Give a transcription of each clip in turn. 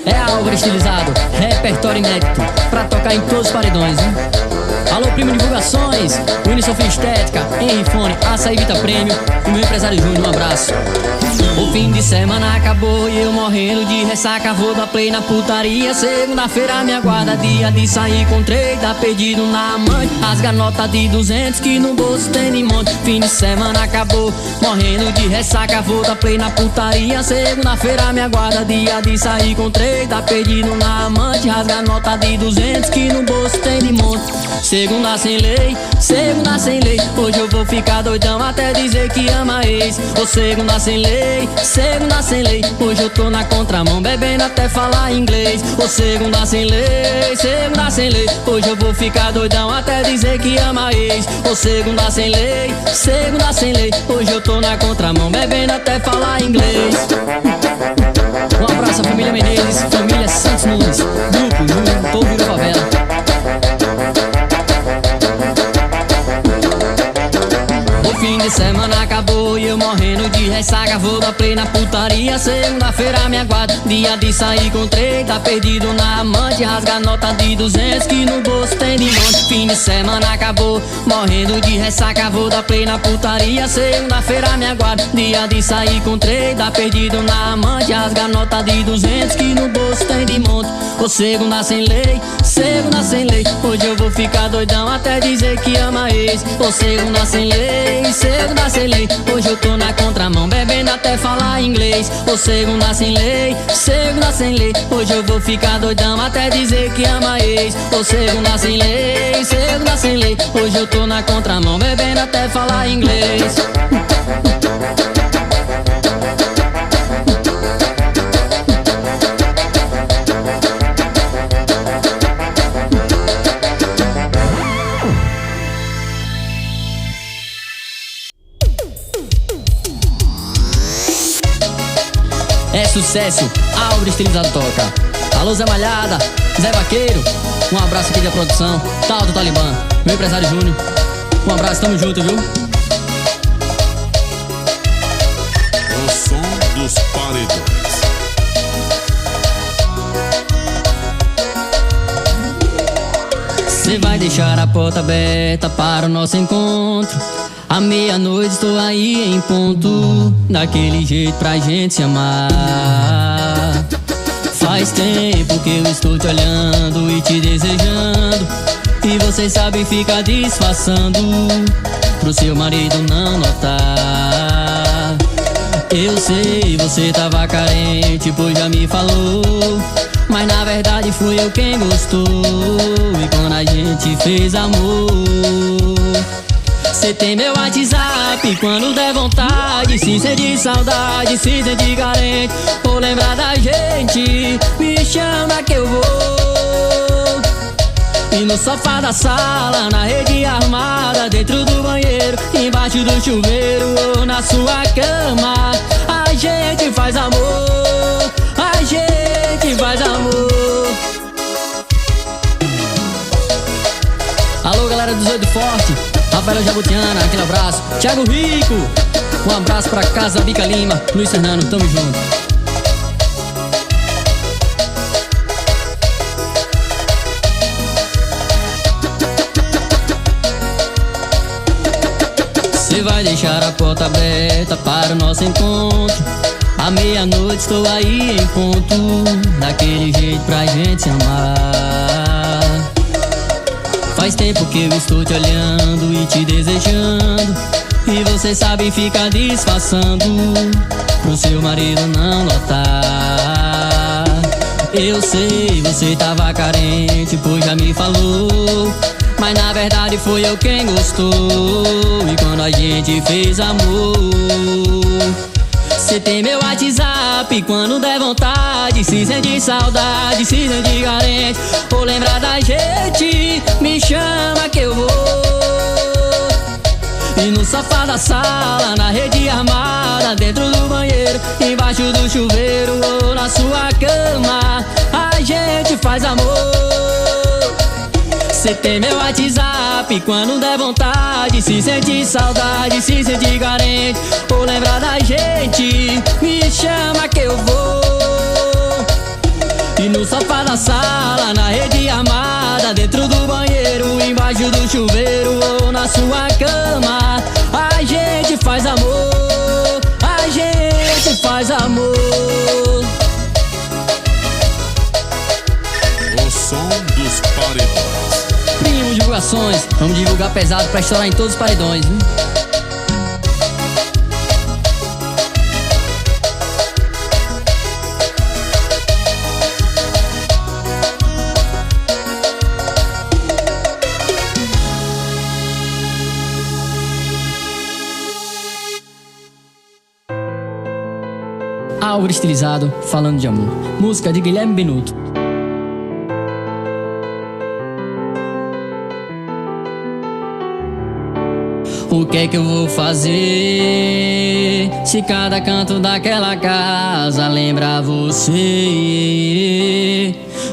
É Álvaro estilizado, repertório inédito, pra tocar em todos os paredões, hein? Alô, Primo Divulgações, Winnie Sofia Estética, Henry Fone, Açaí Vita Prêmio e meu empresário Júnior, um abraço. O fim de semana acabou e eu morrendo de ressaca. Vou dar play na putaria, segunda-feira me aguarda. Dia de sair com três, dá perdido na amante. Rasga nota de 200 que no bolso tem de monte. Fim de semana acabou, morrendo de ressaca. Vou dar play na putaria, segunda-feira me aguarda. Dia de sair com três, dá perdido na amante. Rasga nota de 200 que no bolso tem de monte. Segunda sem lei, segunda sem lei. Hoje eu vou ficar doidão até dizer que ama ex. Ô segunda sem lei, segunda sem lei. Hoje eu tô na contramão bebendo até falar inglês. Ô segunda sem lei, segunda sem lei. Hoje eu vou ficar doidão até dizer que ama ex. Ô segunda sem lei, segunda sem lei. Hoje eu tô na contramão bebendo até falar inglês. Um abraço à família Menezes, família Santos Nunes, Grupo Júnior, Povo Vira Favela. Fim de semana acabou e eu morrendo de ressaca. Vou dar play na putaria, segunda-feira me aguarda. Dia de sair com três, tá perdido na amante. Rasga nota de 200 que no bolso tem de monte. Fim de semana acabou, morrendo de ressaca. Vou dar play na putaria, segunda-feira me aguarda. Dia de sair com três, tá perdido na amante. Rasga nota de 200 que no bolso tem de monte. Ô segunda sem lei, segunda sem lei. Hoje eu vou ficar doidão até dizer que ama ex. Ô segunda sem lei, segunda sem lei. Hoje eu tô na contramão bebendo até falar inglês. Ô segunda sem lei, segunda sem lei. Hoje eu vou ficar doidão até dizer que ama ex. Ô segunda sem lei, segunda sem lei. Hoje eu tô na contramão bebendo até falar inglês. É sucesso, Álvaro estilizado toca. Alô Zé Malhada, Zé Vaqueiro, um abraço aqui da produção, Tal do Talibã, meu empresário Júnior. Um abraço, tamo junto, viu? O som dos paredões. Cê vai deixar a porta aberta para o nosso encontro. À meia-noite estou aí em ponto, daquele jeito pra gente se amar. Faz tempo que eu estou te olhando e te desejando, e você sabe ficar disfarçando pro seu marido não notar. Eu sei, você tava carente, pois já me falou, mas na verdade fui eu quem gostou. E quando a gente fez amor, cê tem meu WhatsApp, quando der vontade, se sentir saudade, se sentir carente, ou lembrar da gente, me chama que eu vou. E no sofá da sala, na rede armada, dentro do banheiro, embaixo do chuveiro ou na sua cama, a gente faz amor, a gente faz amor. Alô galera do Zoido Forte, Rafael Jabutiana, aquele abraço. Thiago Rico, um abraço pra Casa Bica Lima, Luiz Fernando, tamo junto. Cê vai deixar a porta aberta para o nosso encontro. À meia-noite estou aí em ponto, daquele jeito pra gente se amar. Faz tempo que eu estou te olhando e te desejando, e você sabe ficar disfarçando pro seu marido não notar. Eu sei, você tava carente, pois já me falou, mas na verdade foi eu quem gostou. E quando a gente fez amor, cê tem meu WhatsApp, quando der vontade, se sentir saudade, se sentir carente, ou lembrar da gente, me chama que eu vou. E no sofá da sala, na rede armada, dentro do banheiro, embaixo do chuveiro ou na sua cama, a gente faz amor. Cê tem meu WhatsApp, quando der vontade, se sentir saudade, se sentir carente, ou lembrar da gente, me chama que eu vou. Debaixo do chuveiro ou na sua cama, a gente faz amor, a gente faz amor. O som dos paredões. Primo Divulgações, vamos divulgar pesado pra estourar em todos os paredões, viu? Álvaro Estilizado, Falando de Amor. Música de Guilherme Benuto. O que é que eu vou fazer se cada canto daquela casa lembra você?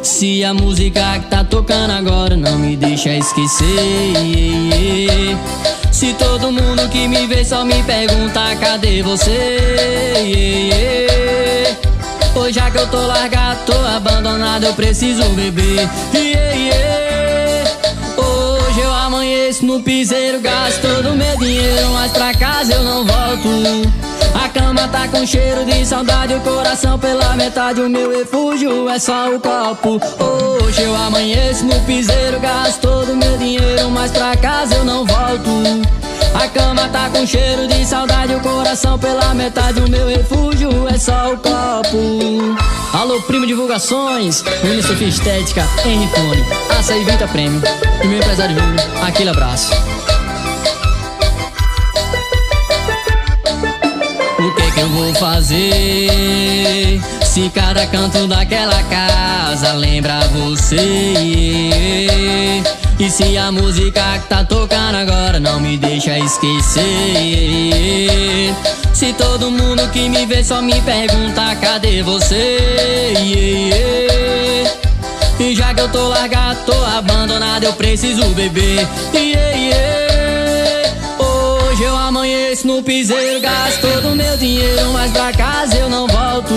Se a música que tá tocando agora não me deixa esquecer. Se todo mundo que me vê só me pergunta cadê você? Pois já que eu tô largado, tô abandonado, eu preciso beber. Hoje eu amanheço no piseiro, gasto todo meu dinheiro, mas pra casa eu não volto. A cama tá com cheiro de saudade, o coração pela metade, o meu refúgio é só o copo. Hoje eu amanheço no piseiro, gasto todo meu dinheiro, mas pra casa eu não volto. A cama tá com cheiro de saudade, o coração pela metade, o meu refúgio é só o copo. Alô, Primo Divulgações, Unisofia Estética, Henry Fone, Açaí Vita Prêmio e meu empresário Júnior, aquele abraço. O que é que eu vou fazer se cada canto daquela casa lembra você? E se a música que tá tocando agora não me deixa esquecer? Se todo mundo que me vê só me pergunta cadê você? E já que eu tô largado, tô abandonado, eu preciso beber. Hoje eu amanheço no piseiro, gasto todo meu dinheiro, mas pra casa eu não volto.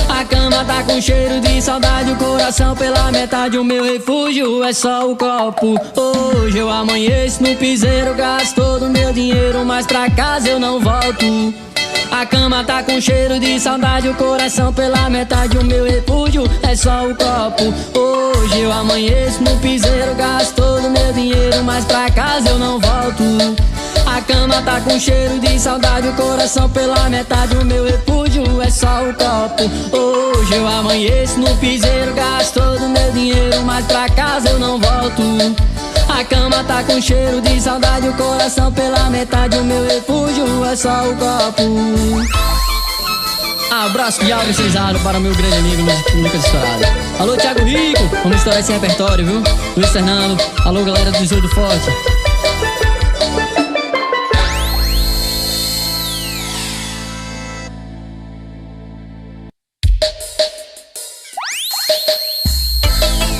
A cama tá com cheiro de saudade, o coração pela metade, o meu refúgio é só o copo. Hoje eu amanheço no piseiro, gasto todo meu dinheiro, mas pra casa eu não volto. A cama tá com cheiro de saudade, o coração pela metade, o meu refúgio é só o copo. Hoje eu amanheço no piseiro, gasto todo meu dinheiro, mas pra casa eu não volto. A cama tá com cheiro de saudade, o coração pela metade, o meu refúgio é só o copo. Hoje eu amanheço no piseiro, gasto todo meu dinheiro, mas pra casa eu não volto. A cama tá com cheiro de saudade, o coração pela metade, o meu refúgio é só o copo. Abraço de Álvaro Estilizado para meu grande amigo Lucas Estourado. Alô, Thiago Rico, vamos estourar esse repertório, viu? Luiz Fernando, alô galera do 18 Forte.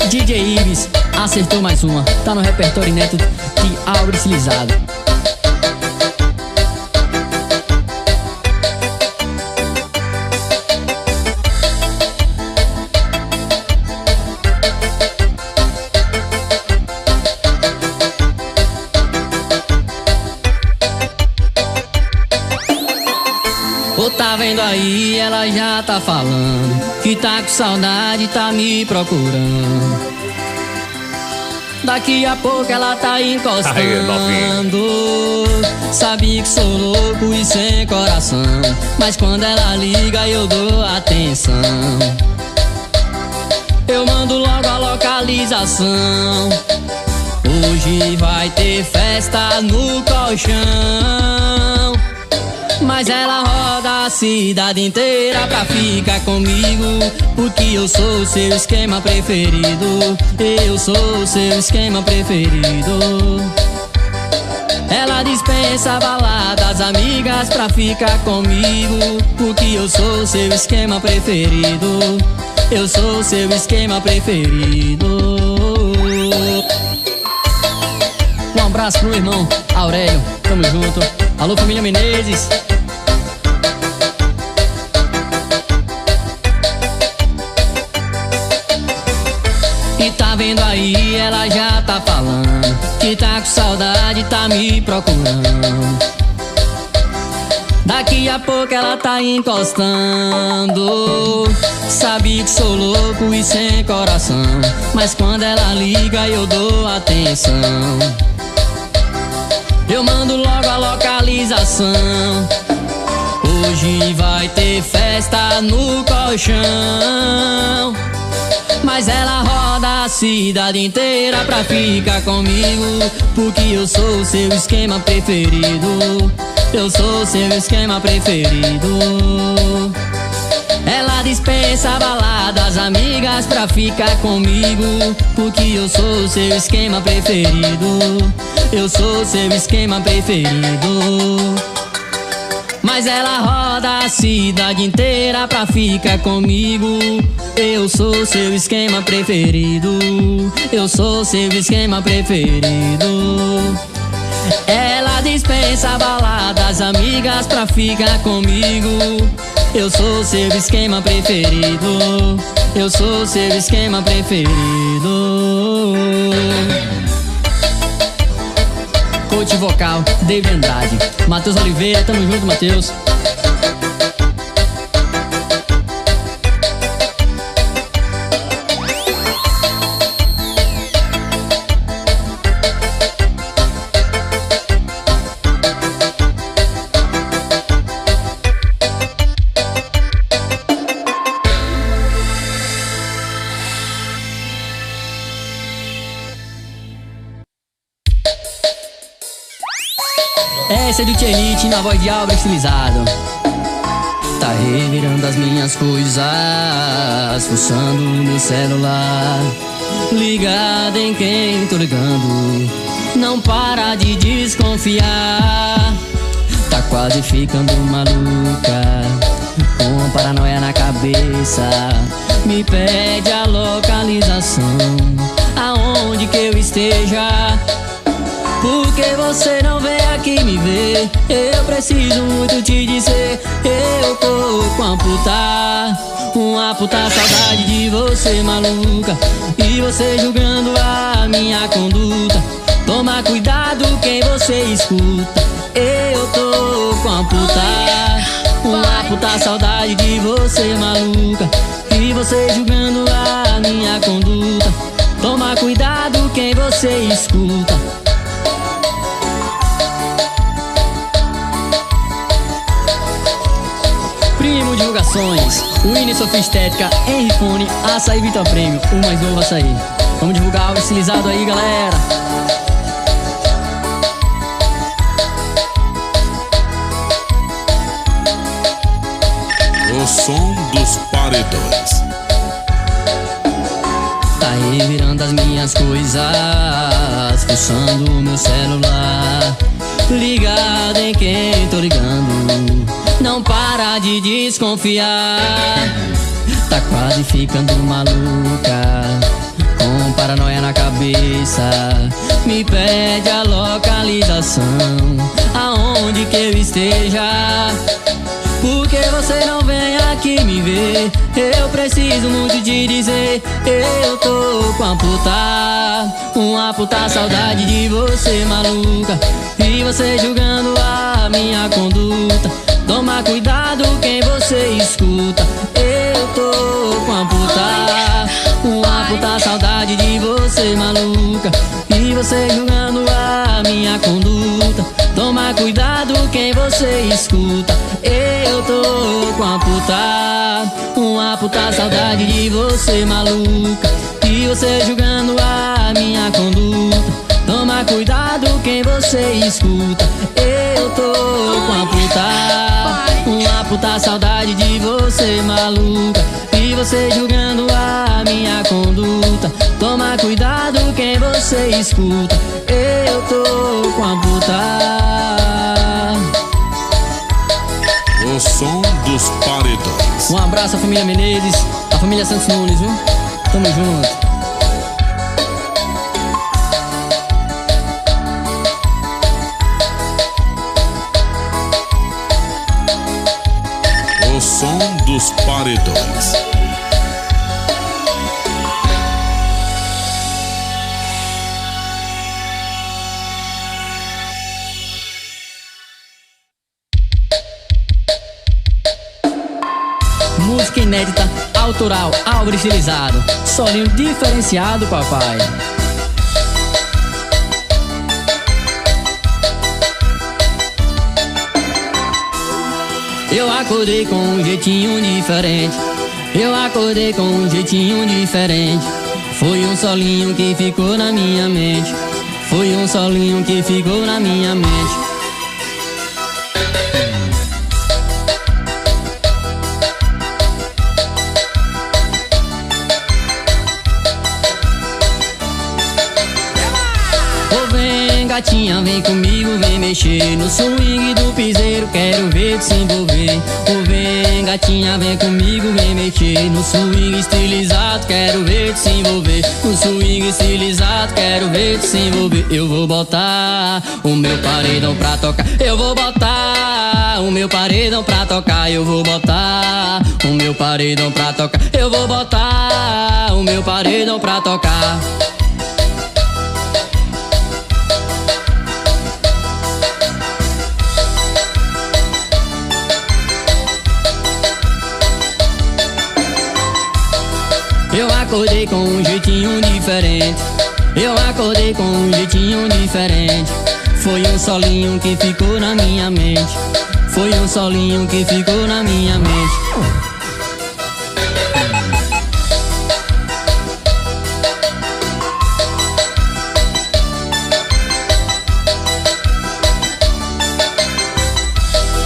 DJ Ives acertou mais uma, tá no repertório inédito de Álvaro Estilizado. Ô, tá vendo aí, ela já tá falando que tá com saudade, tá me procurando. Daqui a pouco ela tá encostando. Sabe que sou louco e sem coração, mas quando ela liga eu dou atenção. Eu mando logo a localização. Hoje vai ter festa no colchão, mas ela roda a cidade inteira pra ficar comigo, porque eu sou o seu esquema preferido. Eu sou o seu esquema preferido. Ela dispensa baladas, amigas pra ficar comigo, porque eu sou o seu esquema preferido. Eu sou o seu esquema preferido. Um abraço pro meu irmão Aurélio, tamo junto. Alô, família Menezes. E tá vendo aí, ela já tá falando que tá com saudade, tá me procurando. Daqui a pouco ela tá encostando. Sabe que sou louco e sem coração, mas quando ela liga eu dou atenção. Eu mando logo a localização. Hoje vai ter festa no colchão, mas ela roda a cidade inteira pra ficar comigo, porque eu sou o seu esquema preferido. Eu sou o seu esquema preferido. Ela dispensa baladas, amigas pra ficar comigo, porque eu sou o seu esquema preferido. Eu sou o seu esquema preferido. Mas ela roda a cidade inteira pra ficar comigo. Eu sou o seu esquema preferido. Eu sou o seu esquema preferido. Ela dispensa baladas, amigas pra ficar comigo. Eu sou o seu esquema preferido. Eu sou o seu esquema preferido. Coach vocal, David Andrade. Matheus Oliveira, tamo junto, Matheus. Essa é do Tchelite na voz de Albra estilizado. Tá revirando as minhas coisas, fuçando o meu celular. Ligado em quem tô ligando, não para de desconfiar. Tá quase ficando maluca, com paranoia na cabeça. Me pede a localização, aonde que eu esteja. Por que você não vem aqui me ver? Eu preciso muito te dizer. Eu tô com uma puta saudade de você, maluca. E você julgando a minha conduta. Toma cuidado quem você escuta. Eu tô com uma puta saudade de você, maluca. E você julgando a minha conduta. Toma cuidado quem você escuta. Primo Divulgações, Winnie Sofistética, Henry Fone, Açaí Vitor Prêmio, o mais novo açaí. Vamos divulgar o estilizado aí, galera. O som dos paredões. Tá revirando as minhas coisas, fuçando o meu celular. Ligado em quem tô ligando, não para de desconfiar. Tá quase ficando maluca, com paranoia na cabeça. Me pede a localização, aonde que eu esteja. Por que você não vem aqui me ver? Eu preciso muito te dizer. Eu tô com uma puta saudade de você, maluca. E você julgando a minha conduta. Toma cuidado quem você escuta. Eu tô com uma puta saudade de você, maluca. E você julgando a minha conduta. Toma cuidado quem você escuta. Eu tô com uma puta saudade de você, maluca. E você julgando a minha conduta. Toma cuidado quem você escuta. Eu tô com uma puta saudade de você, maluca. E você julgando a minha conduta. Toma cuidado quem você escuta. Eu tô com a O som dos paredões. Um abraço à família Menezes, à família Santos Nunes, viu? Tamo junto. O som dos paredões. Música inédita, autoral, álbum estilizado. Solinho diferenciado, papai. Eu acordei com um jeitinho diferente. Eu acordei com um jeitinho diferente. Foi um solinho que ficou na minha mente. Foi um solinho que ficou na minha mente. Gatinha, vem comigo, vem mexer no swing do piseiro, quero ver te se envolver. Oh, vem, gatinha, vem comigo, vem mexer no swing estilizado, quero ver te se envolver. No swing estilizado, quero ver te se envolver. Eu vou botar o meu paredão pra tocar. Eu vou botar o meu paredão pra tocar. Eu vou botar o meu paredão pra tocar. Eu vou botar o meu paredão pra tocar. Eu acordei com um jeitinho diferente. Eu acordei com um jeitinho diferente. Foi um solinho que ficou na minha mente. Foi um solinho que ficou na minha mente.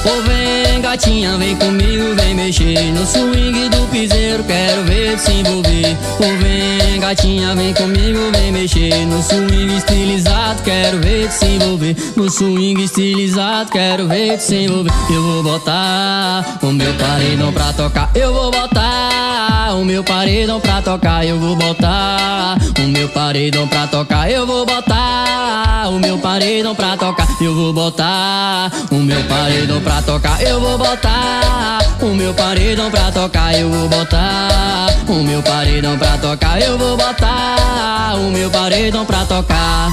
Oh, vem, gatinha, vem comigo, vem mexer no swing do piseiro, quero ver te se envolver. Oh, vem, gatinha, vem comigo, vem mexer no swing estilizado, quero ver te se envolver. No swing estilizado, quero ver te se envolver. Eu vou botar o meu paredão pra tocar. Eu vou botar o meu paredão pra tocar. Eu vou botar o meu paredão pra tocar. Eu vou botar o meu paredão pra tocar. Eu vou botar o meu paredão pra tocar. Eu vou botar o meu paredão pra tocar. Eu vou botar o meu paredão pra tocar. Eu vou botar o meu paredão pra tocar.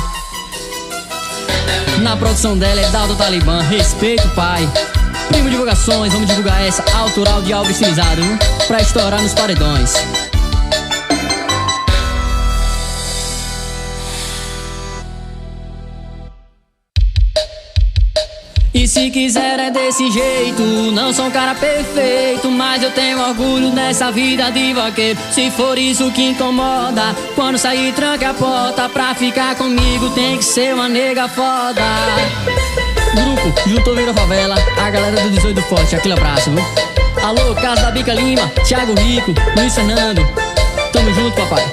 Na produção dela é Daldo Talibã, respeito pai. Primo Divulgações, vamos divulgar essa autoral de álbum estilizado, viu? Pra estourar nos paredões. E se quiser é desse jeito, não sou um cara perfeito, mas eu tenho orgulho nessa vida de vaqueiro. Se for isso que incomoda, quando sair tranca a porta. Pra ficar comigo tem que ser uma nega foda. Grupo Juntou Vira Favela, a galera do 18 Forte, aquele abraço, viu? Alô, Casa da Bica Lima, Thiago Rico, Luiz Fernando, tamo junto, papai.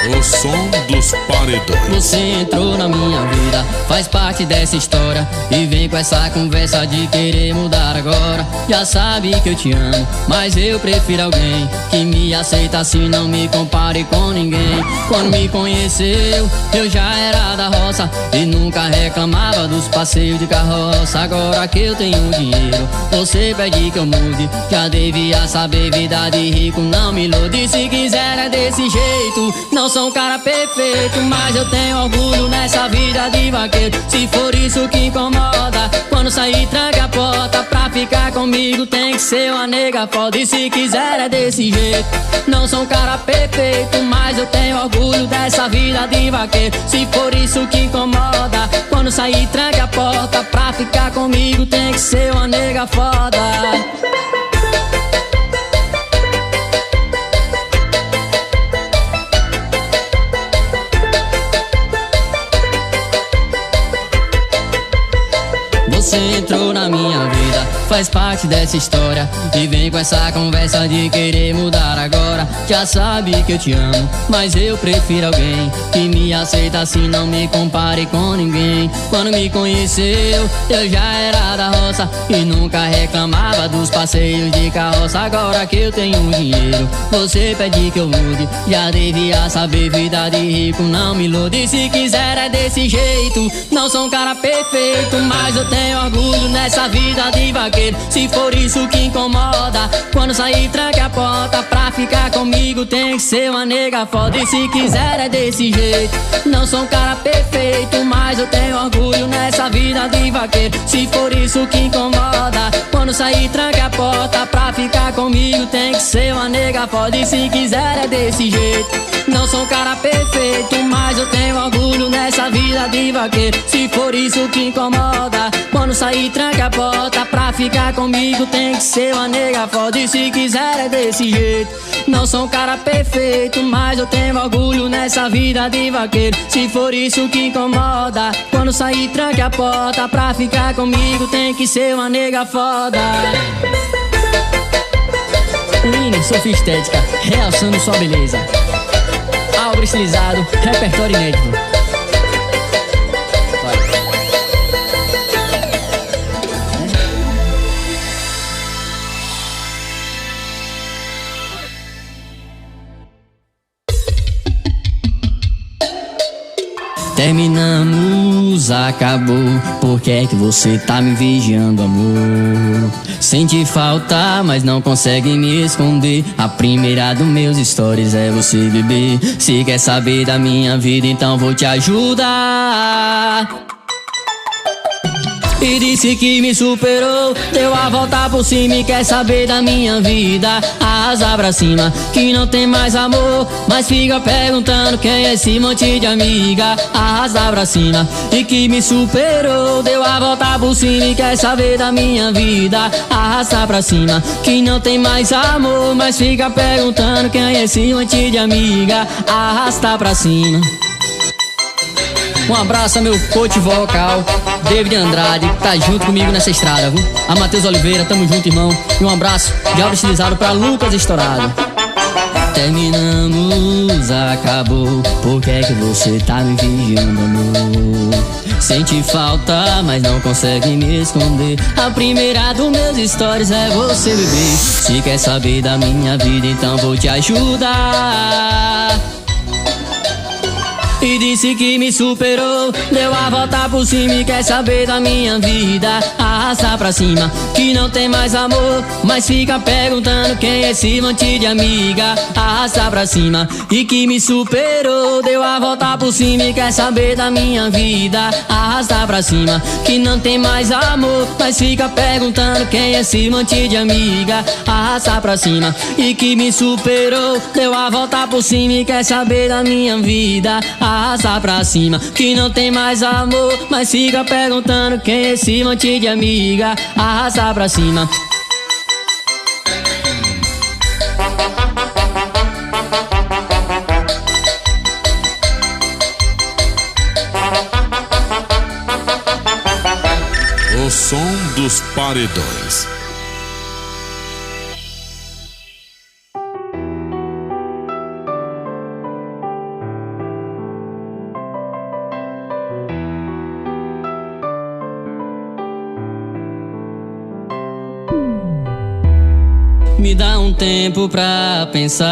O som dos paredões. Você entrou na minha vida, faz parte dessa história, e vem com essa conversa de querer mudar agora. Já sabe que eu te amo, mas eu prefiro alguém que me aceita assim, não me compare com ninguém. Quando me conheceu, eu já era da roça e nunca reclamava dos passeios de carroça. Agora que eu tenho dinheiro, você pede que eu mude. Já devia saber, vida de rico não me ilude. Se quiser é desse jeito, não sou um cara perfeito, mas eu tenho orgulho nessa vida de vaqueiro. Se for isso que incomoda, quando sair tranca a porta. Pra ficar comigo tem que ser uma nega foda. E se quiser é desse jeito, não sou um cara perfeito, mas eu tenho orgulho dessa vida de vaqueiro. Se for isso que incomoda, quando sair tranca a porta. Pra ficar comigo tem que ser uma nega foda. Você entrou na minha vida, faz parte dessa história, e vem com essa conversa de querer mudar agora. Já sabe que eu te amo, mas eu prefiro alguém que me aceita assim, não me compare com ninguém. Quando me conheceu, eu já era da roça e nunca reclamava dos passeios de carroça. Agora que eu tenho dinheiro, você pede que eu mude. Já devia saber, vida de rico não me ilude. Se quiser é desse jeito, não sou um cara perfeito, mas eu tenho orgulho nessa vida de vaqueiro. vaqueiro. Se for isso que incomoda, quando sair tranque a porta. Pra ficar comigo tem que ser uma nega foda. E se quiser é desse jeito. Não sou um cara perfeito, mas eu tenho orgulho nessa vida de vaqueiro. Se for isso que incomoda, quando sair tranque a porta. Pra ficar comigo tem que ser uma nega foda. E se quiser é desse jeito. Não sou um cara perfeito, mas eu tenho orgulho nessa vida de vaqueiro. Se for isso que incomoda, quando sair tranque a porta. Pra ficar comigo tem que ser uma nega foda. E se quiser é desse jeito. Não sou um cara perfeito, mas eu tenho orgulho nessa vida de vaqueiro. Se for isso que incomoda, quando sair tranque a porta. Pra ficar comigo tem que ser uma nega foda. Winnie Sofistética, realçando sua beleza. Álvaro estilizado, repertório inédito. Terminamos, acabou. Por que é que você tá me vigiando, amor? Sente falta, mas não consegue me esconder. A primeira dos meus stories é você, bebê. Se quer saber da minha vida, então vou te ajudar. E disse que me superou, deu a volta por cima e quer saber da minha vida. Arrasa pra cima, que não tem mais amor, mas fica perguntando quem é esse monte de amiga. Arrasa pra cima, e que me superou, deu a volta por cima e quer saber da minha vida. Arrasta pra cima, que não tem mais amor, mas fica perguntando quem é esse monte de amiga. Arrasta pra cima. Um abraço a meu coach vocal, David Andrade, que tá junto comigo nessa estrada, viu? A Matheus Oliveira, tamo junto, irmão. E um abraço de áudio estilizado pra Lucas Estourado. Terminamos, acabou. Por que é que você tá me vigiando, amor? Sente falta, mas não consegue me esconder. A primeira dos meus stories é você, bebê. Se quer saber da minha vida, então vou te ajudar. E disse que me superou, deu a volta por cima e quer saber da minha vida. Arrasta pra cima, que não tem mais amor, mas fica perguntando quem é esse monte de amiga. Arrasta pra cima, e que me superou, deu a volta por cima e quer saber da minha vida. Arrasta pra cima, que não tem mais amor, mas fica perguntando quem é esse monte de amiga. Arrasta pra cima, e que me superou, deu a volta por cima e quer saber da minha vida. Arrasta pra cima, que não tem mais amor, mas fica perguntando quem é esse monte de amiga. Arrasta pra cima. O som dos paredões. Me dá um tempo pra pensar.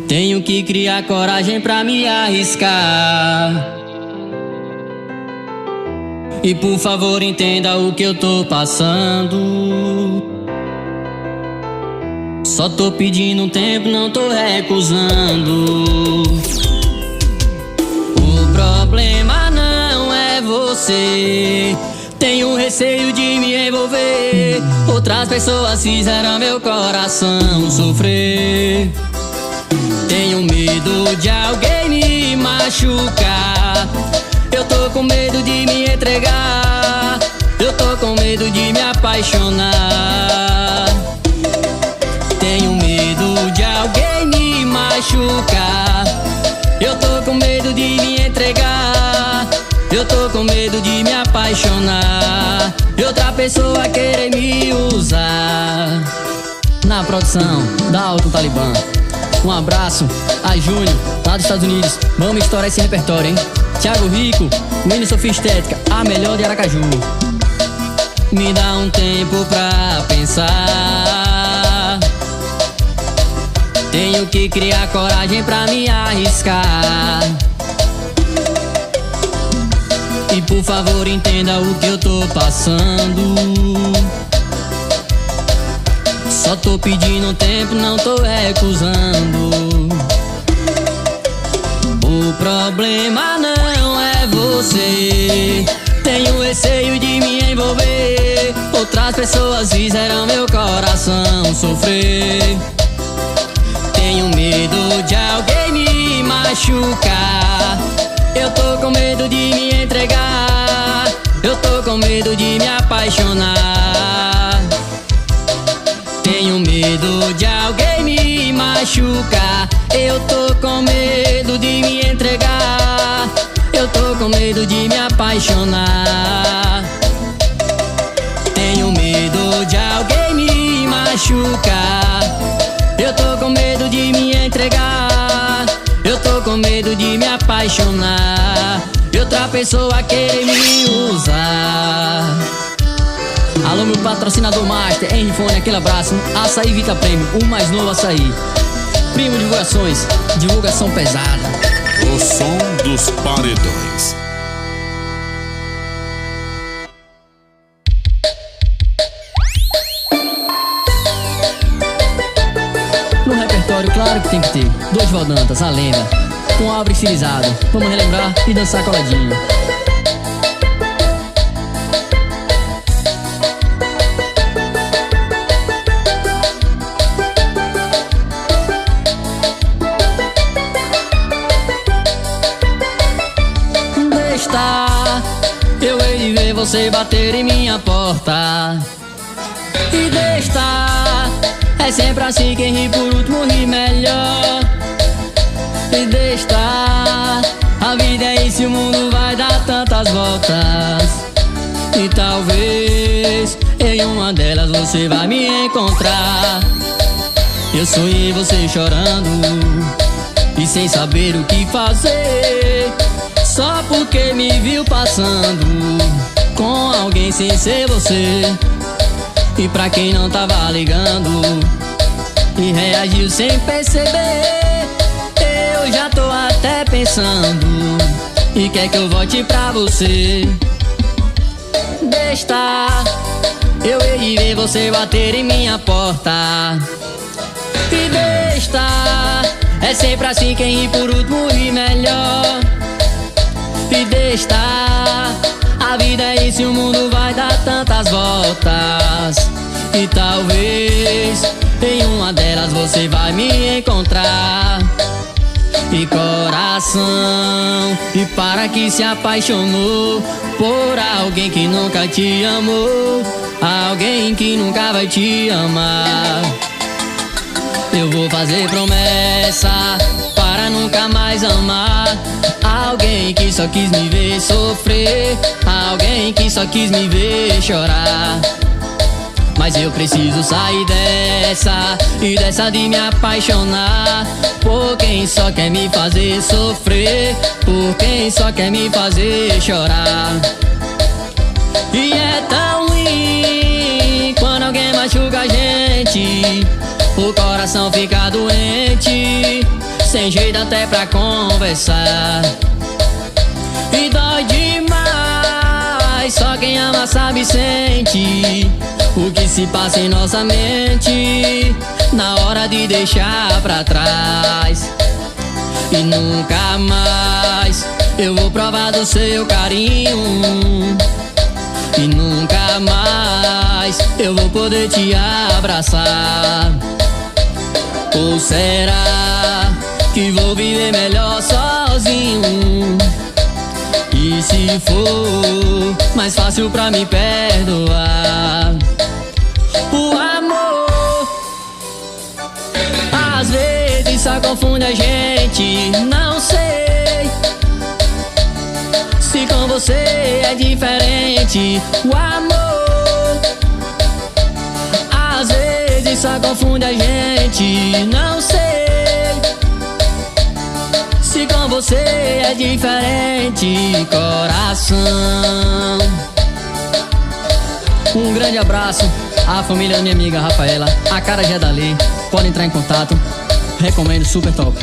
Tenho que criar coragem pra me arriscar. E por favor entenda o que eu tô passando. Só tô pedindo um tempo, não tô recusando. O problema não é você. Tenho receio de me envolver. Outras pessoas fizeram meu coração sofrer. Tenho medo de alguém me machucar. Eu tô com medo de me entregar. Eu tô com medo de me apaixonar. Tenho medo de alguém me machucar. Eu tô com medo de me entregar. Eu tô com medo de me apaixonar e outra pessoa querer me usar. Na produção da Alto Talibã. Um abraço a Júnior, lá dos Estados Unidos. Vamos estourar esse repertório, hein? Thiago Rico, Winnie Sofistética, a melhor de Aracaju. Me dá um tempo pra pensar. Tenho que criar coragem pra me arriscar. E por favor entenda o que eu tô passando. Só tô pedindo tempo, não tô recusando. O problema não é você. Tenho receio de me envolver. Outras pessoas fizeram meu coração sofrer. Tenho medo de alguém me machucar. Eu tô com medo de me entregar. Eu tô com medo de me apaixonar. Tenho medo de alguém me machucar. Eu tô com medo de me entregar. Eu tô com medo de me apaixonar. Tenho medo de alguém me machucar. Eu tô com medo de me entregar. Eu tô com medo de me apaixonar e outra pessoa querer me usar. Alô, meu patrocinador master, Henrifone, aquele abraço. Açaí Vita Prêmio, o mais novo açaí. Primo Divulgações, divulgação pesada. O som dos paredões. No repertório, claro que tem que ter Dorival Dantas, a lenda, com a obra estilizada. Vamos relembrar e dançar coladinho. Eu hei de ver você bater em minha porta. E deixa, é sempre assim, quem ri por último ri melhor. E deixa, a vida é isso, o mundo vai dar tantas voltas. E talvez em uma delas você vai me encontrar. Eu sonhei você chorando e sem saber o que fazer, só porque me viu passando com alguém sem ser você. E pra quem não tava ligando e reagiu sem perceber, eu já tô até pensando e quer que eu volte pra você. Deixa, eu hei de ver você bater em minha porta. E deixa, é sempre assim, quem ri por último ri melhor. E deixa, a vida é isso, o mundo vai dar tantas voltas. E talvez em uma delas você vai me encontrar. E coração, e para que se apaixonou por alguém que nunca te amou, alguém que nunca vai te amar. Eu vou fazer promessa para nunca mais amar alguém que só quis me ver sofrer, alguém que só quis me ver chorar. Mas eu preciso sair dessa, e dessa de me apaixonar por quem só quer me fazer sofrer, por quem só quer me fazer chorar. E é tão ruim quando alguém machuca a gente, o coração fica doente, sem jeito até pra conversar. E dói demais, só quem ama sabe e sente o que se passa em nossa mente na hora de deixar pra trás. E nunca mais eu vou provar do seu carinho, e nunca mais eu vou poder te abraçar. Ou será que vou viver melhor sozinho? E se for mais fácil pra me perdoar? O amor às vezes só confunde a gente. Não sei se com você é diferente. O amor às vezes só confunde a gente. Não sei se com você é diferente, coração. Um grande abraço à família da minha amiga Rafaela, a cara já é dali. Pode entrar em contato, recomendo, super top.